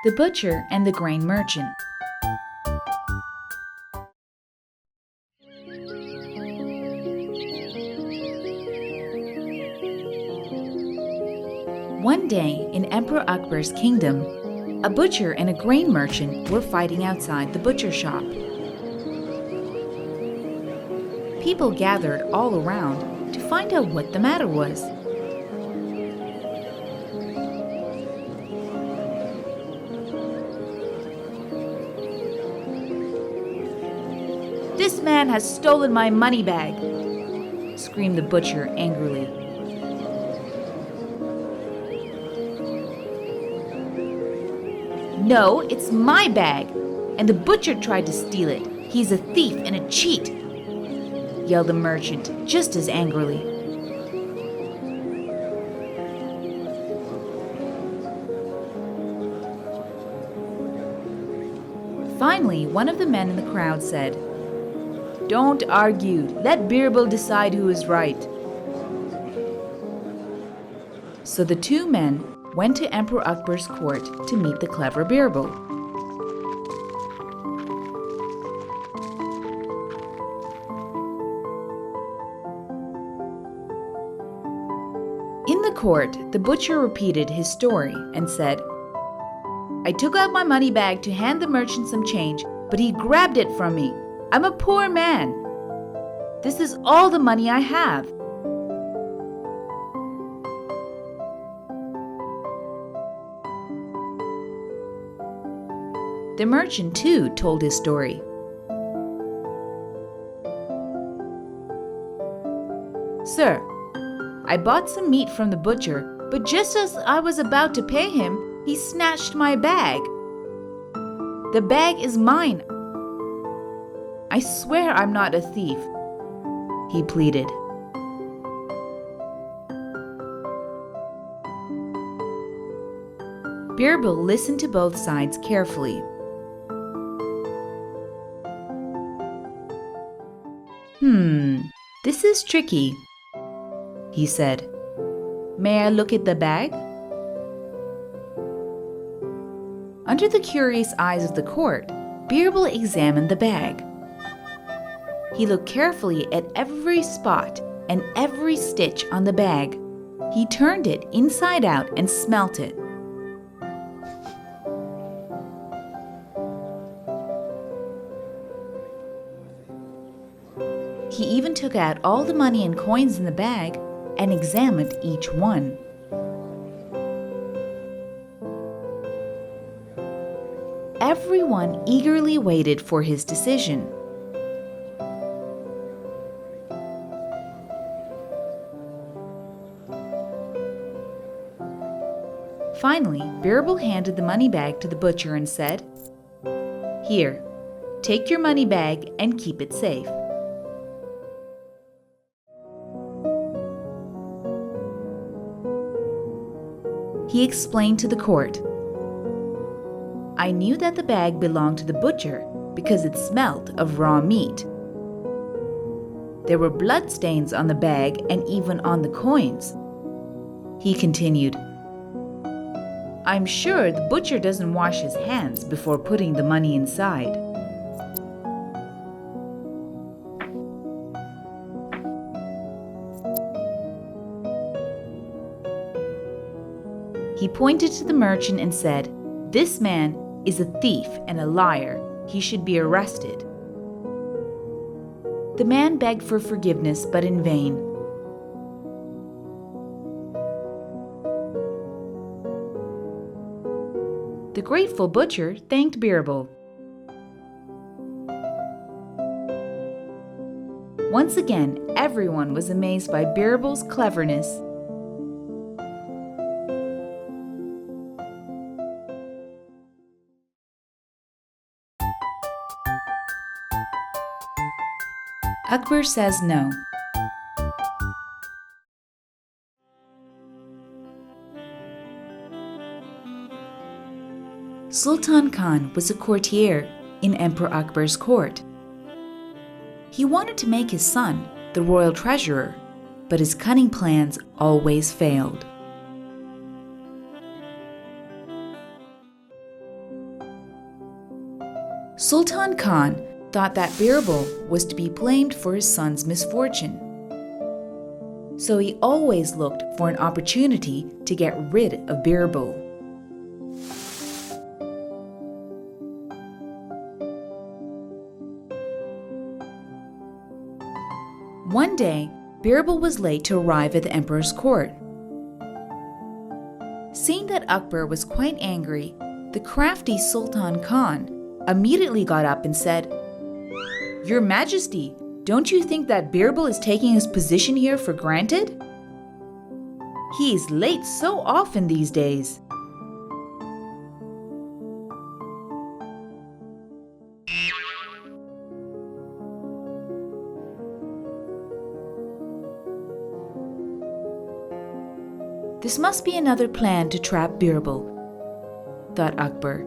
The Butcher and the Grain Merchant. One day in Emperor Akbar's kingdom, a butcher and a grain merchant were fighting outside the butcher shop. People gathered all around to find out what the matter was. "This man has stolen my money bag!" screamed the butcher angrily. "No, it's my bag, and the butcher tried to steal it. He's a thief and a cheat!" yelled the merchant just as angrily. Finally, one of the men in the crowd said, "Don't argue. Let Birbal decide who is right." So the two men went to Emperor Akbar's court to meet the clever Birbal. In the court, the butcher repeated his story and said, "I took out my money bag to hand the merchant some change, but he grabbed it from me. I'm a poor man. This is all the money I have." The merchant, too, told his story. "Sir, I bought some meat from the butcher, but just as I was about to pay him, he snatched my bag. The bag is mine. I swear I'm not a thief," he pleaded. Birbal listened to both sides carefully. This is tricky," he said. "May I look at the bag?" Under the curious eyes of the court, Birbal examined the bag. He looked carefully at every spot and every stitch on the bag. He turned it inside out and smelt it. He even took out all the money and coins in the bag and examined each one. Everyone eagerly waited for his decision. Finally, Birbal handed the money bag to the butcher and said, "Here, take your money bag and keep it safe." He explained to the court, "I knew that the bag belonged to the butcher because it smelt of raw meat. There were blood stains on the bag and even on the coins." He continued, "I'm sure the butcher doesn't wash his hands before putting the money inside." He pointed to the merchant and said, "This man is a thief and a liar. He should be arrested." The man begged for forgiveness, but in vain. The grateful butcher thanked Birbal. Once again, everyone was amazed by Birbal's cleverness. Akbar says no. Sultan Khan was a courtier in Emperor Akbar's court. He wanted to make his son the royal treasurer, but his cunning plans always failed. Sultan Khan thought that Birbal was to be blamed for his son's misfortune. So he always looked for an opportunity to get rid of Birbal. One day, Birbal was late to arrive at the emperor's court. Seeing that Akbar was quite angry, the crafty Sultan Khan immediately got up and said, "Your Majesty, don't you think that Birbal is taking his position here for granted? He is late so often these days." This must be another plan to trap Birbal, thought Akbar.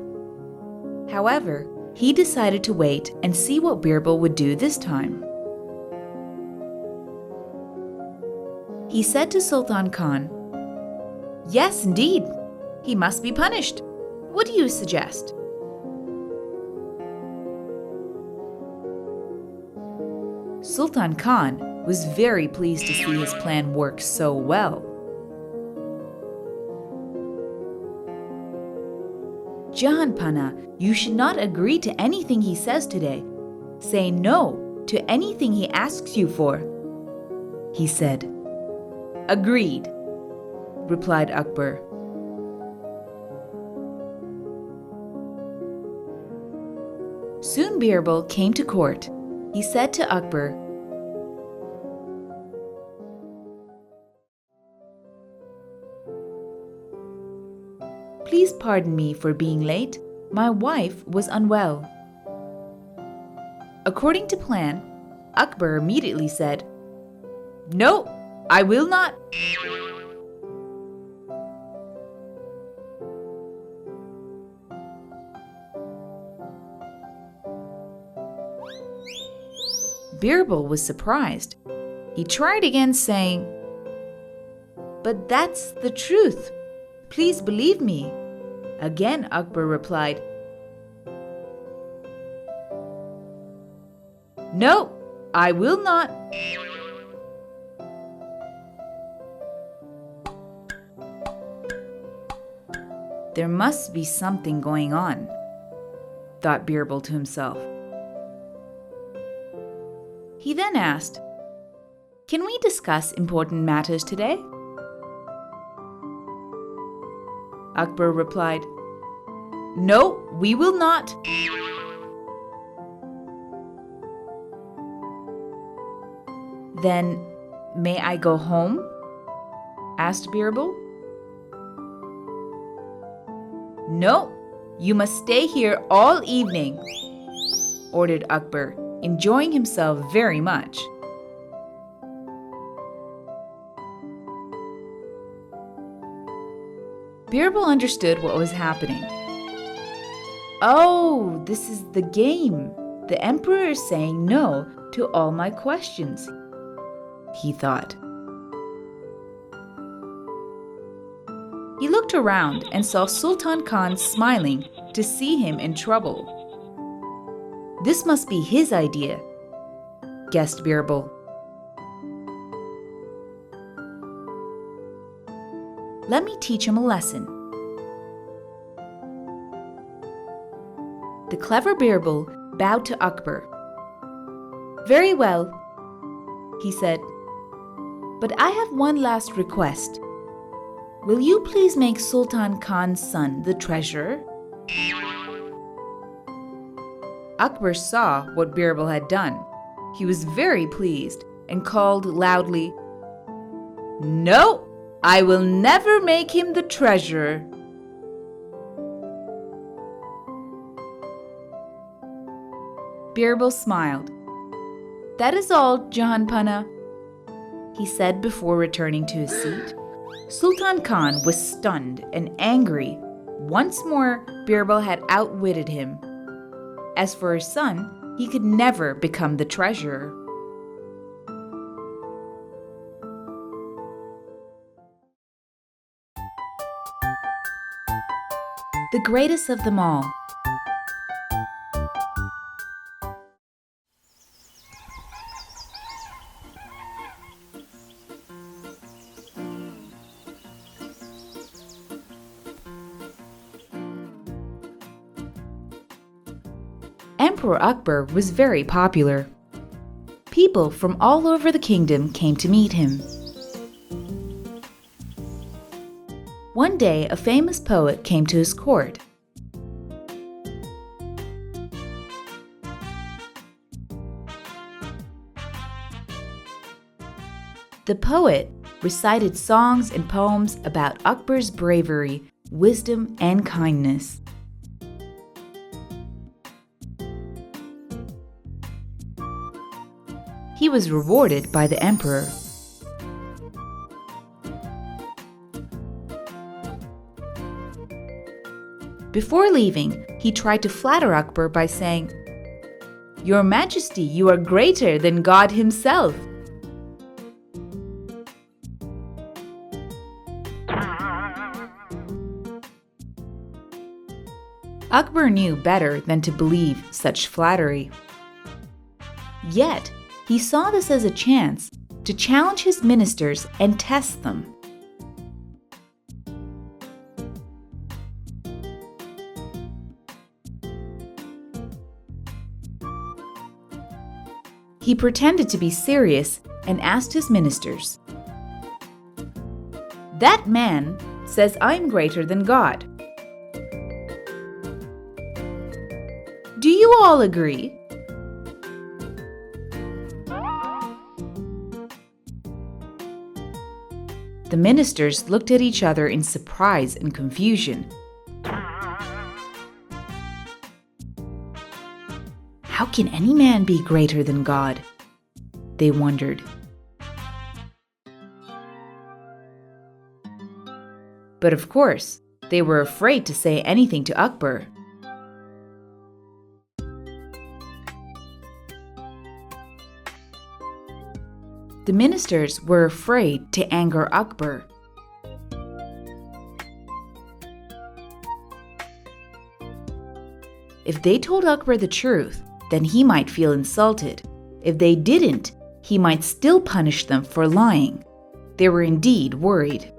However, he decided to wait and see what Birbal would do this time. He said to Sultan Khan, "Yes, indeed, he must be punished. What do you suggest?" Sultan Khan was very pleased to see his plan work so well. "Jahanpana, you should not agree to anything he says today. Say no to anything he asks you for," he said. "Agreed," replied Akbar. Soon Birbal came to court. He said to Akbar, "Please pardon me for being late. My wife was unwell." According to plan, Akbar immediately said, "No, I will not." Birbal was surprised. He tried again, saying, "But that's the truth. Please believe me." Again, Akbar replied, "No, I will not." There must be something going on, thought Birbal to himself. He then asked, "Can we discuss important matters today?" Akbar replied, "No, we will not." "Then, may I go home?" asked Birbal. "No, you must stay here all evening," ordered Akbar, enjoying himself very much. Birbal understood what was happening. "Oh, this is the game. The emperor is saying no to all my questions," he thought. He looked around and saw Sultan Khan smiling to see him in trouble. This must be his idea, guessed Birbal. Let me teach him a lesson. The clever Birbal bowed to Akbar. "Very well," he said, "but I have one last request. Will you please make Sultan Khan's son the treasurer?" Akbar saw what Birbal had done. He was very pleased and called loudly, "No! I will never make him the treasurer." Birbal smiled. "That is all, Jahanpana," he said before returning to his seat. Sultan Khan was stunned and angry. Once more, Birbal had outwitted him. As for his son, he could never become the treasurer. The greatest of them all. Emperor Akbar was very popular. People from all over the kingdom came to meet him. One day, a famous poet came to his court. The poet recited songs and poems about Akbar's bravery, wisdom, and kindness. He was rewarded by the emperor. Before leaving, he tried to flatter Akbar by saying, "Your Majesty, you are greater than God himself." Akbar knew better than to believe such flattery. Yet, he saw this as a chance to challenge his ministers and test them. He pretended to be serious and asked his ministers, "That man says I'm greater than God. Do you all agree?" The ministers looked at each other in surprise and confusion. How can any man be greater than God? They wondered. But of course, they were afraid to say anything to Akbar. The ministers were afraid to anger Akbar. If they told Akbar the truth, then he might feel insulted. If they didn't, he might still punish them for lying. They were indeed worried.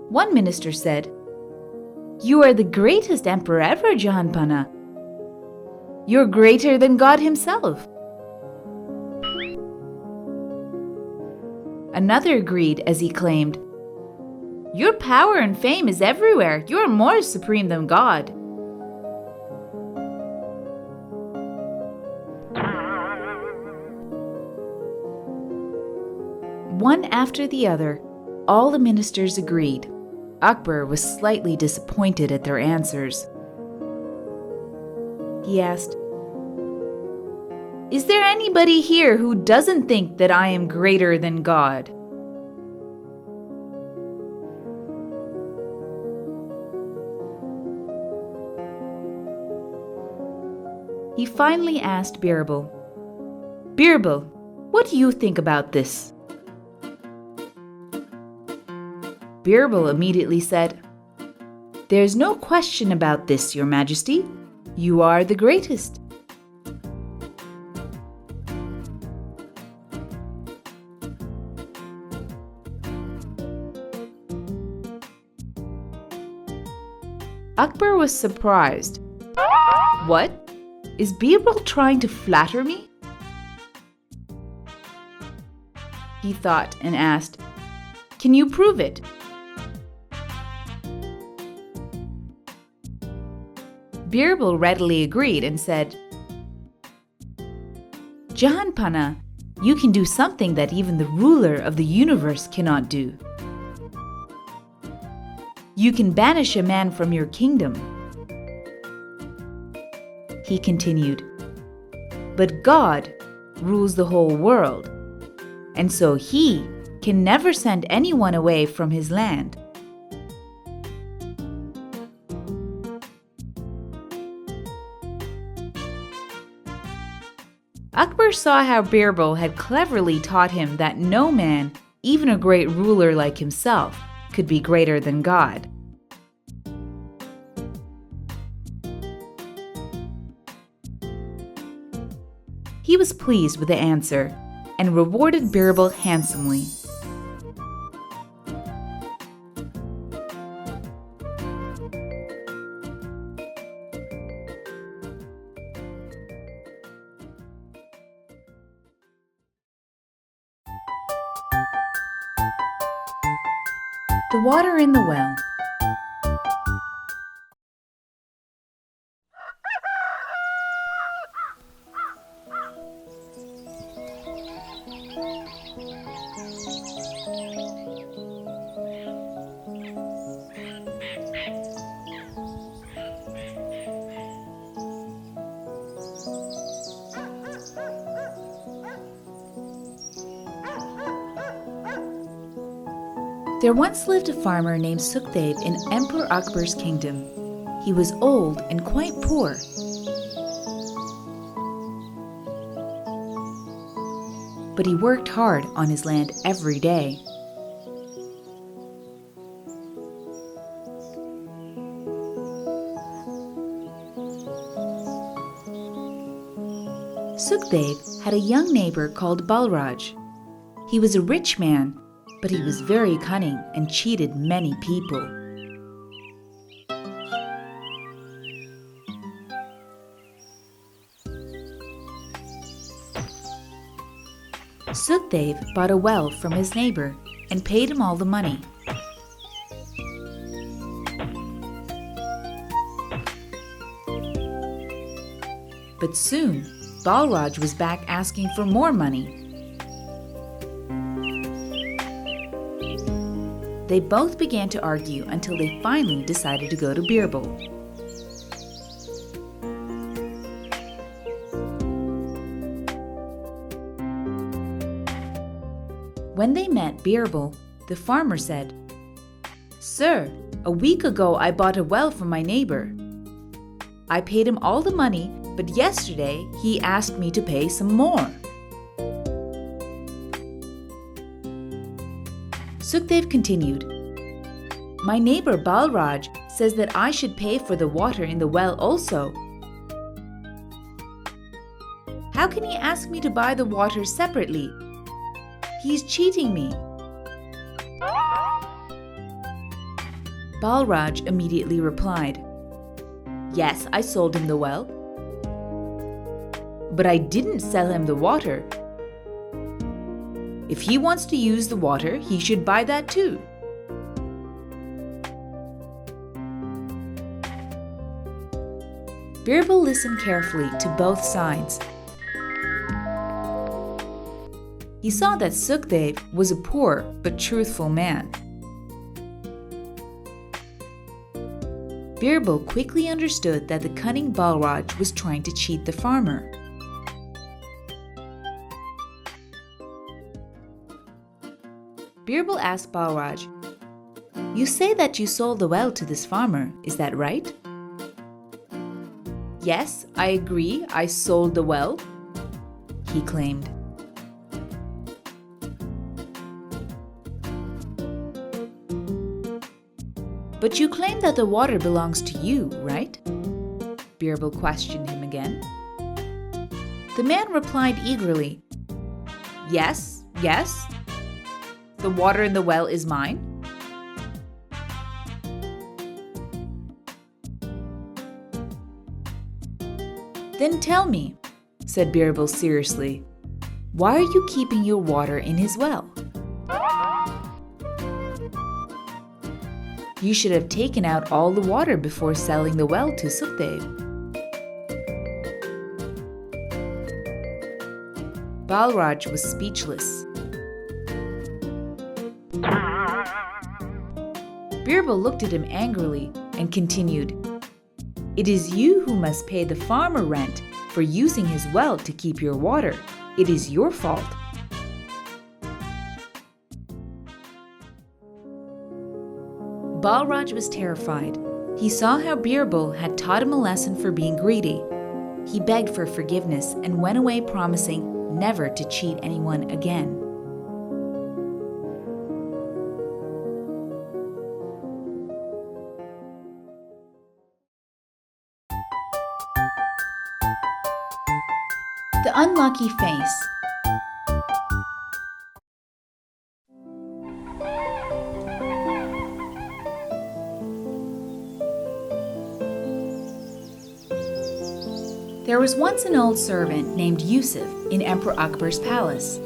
One minister said, "You are the greatest emperor ever, Jahanpana. You're greater than God himself." Another agreed as he claimed, "Your power and fame is everywhere. You're more supreme than God." One after the other, all the ministers agreed. Akbar was slightly disappointed at their answers. He asked, "Is there anybody here who doesn't think that I am greater than God?" He finally asked Birbal, "Birbal, what do you think about this?" Birbal immediately said, "There's no question about this, Your Majesty. You are the greatest." Akbar was surprised. "What? Is Birbal trying to flatter me?" He thought and asked, "Can you prove it?" Birbal readily agreed and said, "Jahanpana, you can do something that even the ruler of the universe cannot do. You can banish a man from your kingdom." He continued, "But God rules the whole world, and so He can never send anyone away from His land." Akbar saw how Birbal had cleverly taught him that no man, even a great ruler like himself, could be greater than God. He was pleased with the answer and rewarded Birbal handsomely. The water in the well. There once lived a farmer named Sukhdev in Emperor Akbar's kingdom. He was old and quite poor. But he worked hard on his land every day. Sukhdev had a young neighbor called Balraj. He was a rich man, but he was very cunning and cheated many people. Sukhdev bought a well from his neighbor and paid him all the money. But soon, Balraj was back asking for more money. They both began to argue until they finally decided to go to Birbal. When they met Birbal, the farmer said, "Sir, a week ago I bought a well from my neighbor. I paid him all the money, but yesterday he asked me to pay some more." Sukhdev continued, "My neighbor Balraj says that I should pay for the water in the well also. How can he ask me to buy the water separately? He's cheating me." Balraj immediately replied, "Yes, I sold him the well, but I didn't sell him the water. If he wants to use the water, he should buy that too." Birbal listened carefully to both sides. He saw that Sukhdev was a poor but truthful man. Birbal quickly understood that the cunning Balraj was trying to cheat the farmer. Birbal asked Balraj, "You say that you sold the well to this farmer, is that right?" "Yes, I agree, I sold the well," he claimed. "But you claim that the water belongs to you, right?" Birbal questioned him again. The man replied eagerly, "Yes, yes. The water in the well is mine." "Then tell me," said Birbal seriously, "why are you keeping your water in his well? You should have taken out all the water before selling the well to Sukhdev." Balraj was speechless. Birbal looked at him angrily and continued, "It is you who must pay the farmer rent for using his well to keep your water. It is your fault." Balraj was terrified. He saw how Birbal had taught him a lesson for being greedy. He begged for forgiveness and went away promising never to cheat anyone again. The Unlucky Face. There was once an old servant named Yusuf in Emperor Akbar's palace.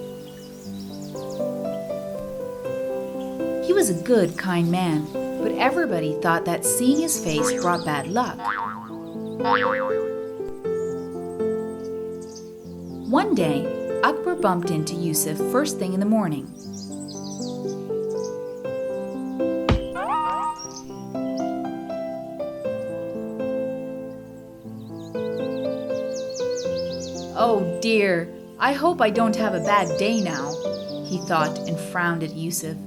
He was a good, kind man, but everybody thought that seeing his face brought bad luck. One day, Akbar bumped into Yusuf first thing in the morning. "Oh dear, I hope I don't have a bad day now," he thought and frowned at Yusuf.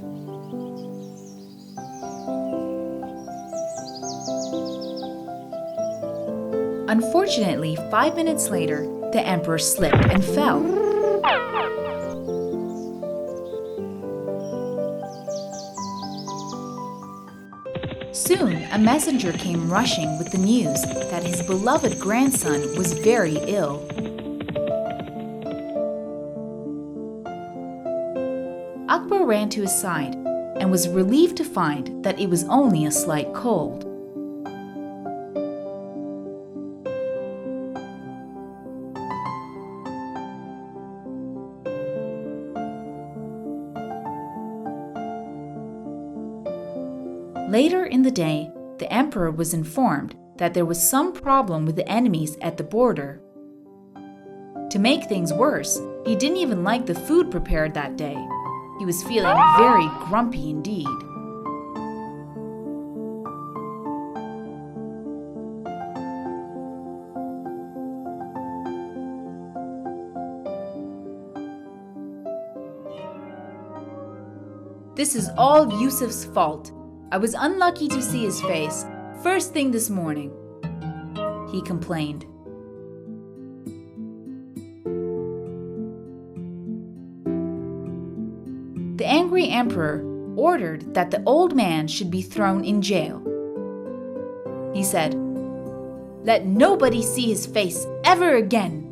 Unfortunately, 5 minutes later, the emperor slipped and fell. Soon, a messenger came rushing with the news that his beloved grandson was very ill. Akbar ran to his side and was relieved to find that it was only a slight cold. Later in the day, the emperor was informed that there was some problem with the enemies at the border. To make things worse, he didn't even like the food prepared that day. He was feeling very grumpy indeed. "This is all Yusuf's fault. I was unlucky to see his face first thing this morning," he complained. The angry emperor ordered that the old man should be thrown in jail. He said, "Let nobody see his face ever again."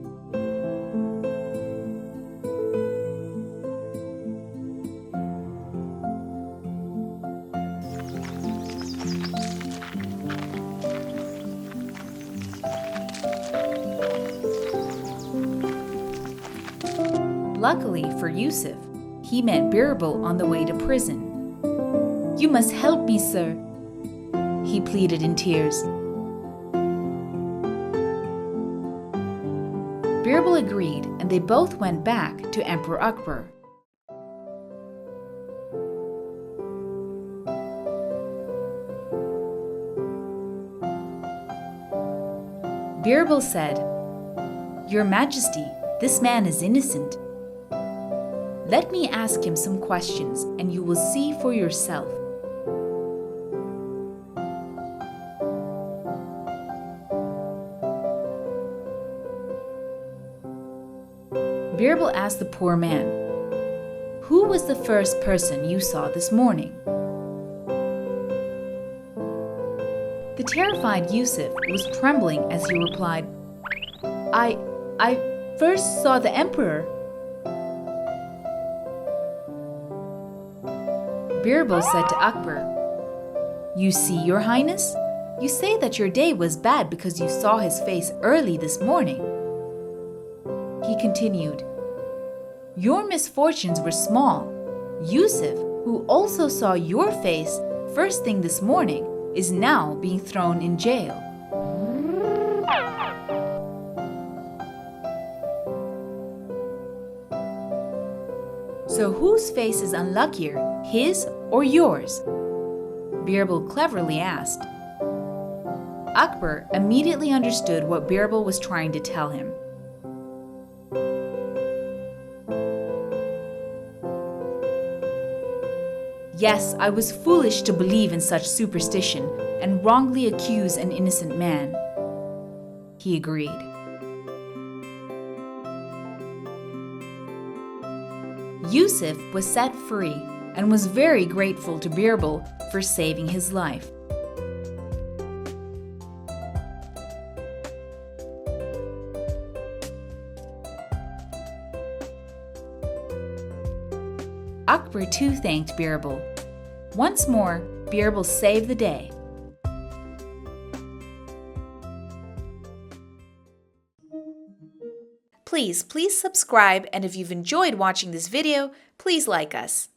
Luckily for Yusuf, he met Birbal on the way to prison. "You must help me, sir," he pleaded in tears. Birbal agreed, and they both went back to Emperor Akbar. Birbal said, "Your Majesty, this man is innocent. Let me ask him some questions, and you will see for yourself." Birbal asked the poor man, "Who was the first person you saw this morning?" The terrified Yusuf was trembling as he replied, I first saw the emperor." Birbal said to Akbar, "You see, Your Highness? You say that your day was bad because you saw his face early this morning." He continued, "Your misfortunes were small. Yusuf, who also saw your face first thing this morning, is now being thrown in jail." "So whose face is unluckier, his or yours?" Birbal cleverly asked. Akbar immediately understood what Birbal was trying to tell him. "Yes, I was foolish to believe in such superstition and wrongly accuse an innocent man," he agreed. Yusuf was set free and was very grateful to Birbal for saving his life. Akbar too thanked Birbal. Once more, Birbal saved the day. Please subscribe, and if you've enjoyed watching this video, please like us.